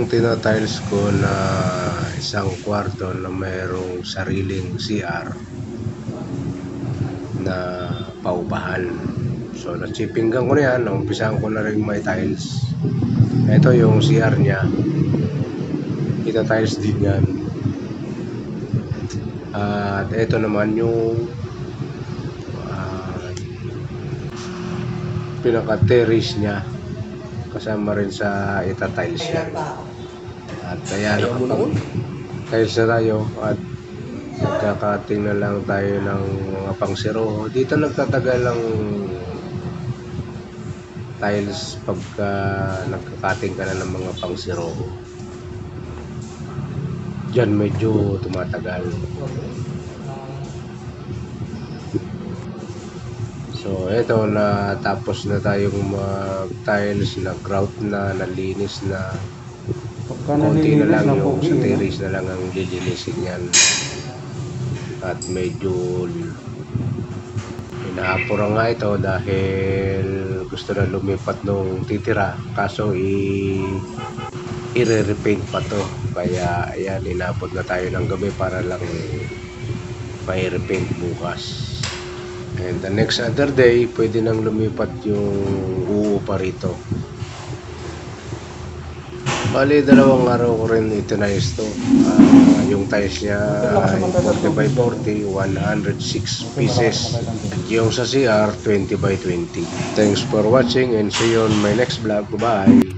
yung tinatiles ko na isang kwarto na mayroong sariling CR na paupahan. So natsipinggan ko na yan, naumpisahan ko na rin may tiles. Ito yung CR niya, ita-tiles din yan. At ito naman yung pinaka-terrace niya, kasama rin sa ita-tiles yan. At kaya nakapag-tiles na tayo at nagkakating na lang tayo ng mga pangsiroho. Dito nagtatagal ang tiles pagka nagkakating ka na ng mga pangsiroho. Diyan medyo tumatagal. So eto na, tapos na tayong mag-tiles, nag-grout na, nalinis na. Konti na lang yung sa terrace na lang ang lilinisin yan. At medyo inaapura nga ito dahil gusto na lumipat nung titira, kaso i-repaint pa to. Kaya ayan, inabot na tayo ng gabi para lang may repaint bukas. And the next other day, pwede nang lumipat yung uupa rito. Bali, 2 araw ko rin itiniles to. Yung tiles niya ay 40 by 40, 106 pieces. Yung sa CR, 20 by 20. Thanks for watching and see you on my next vlog. Bye!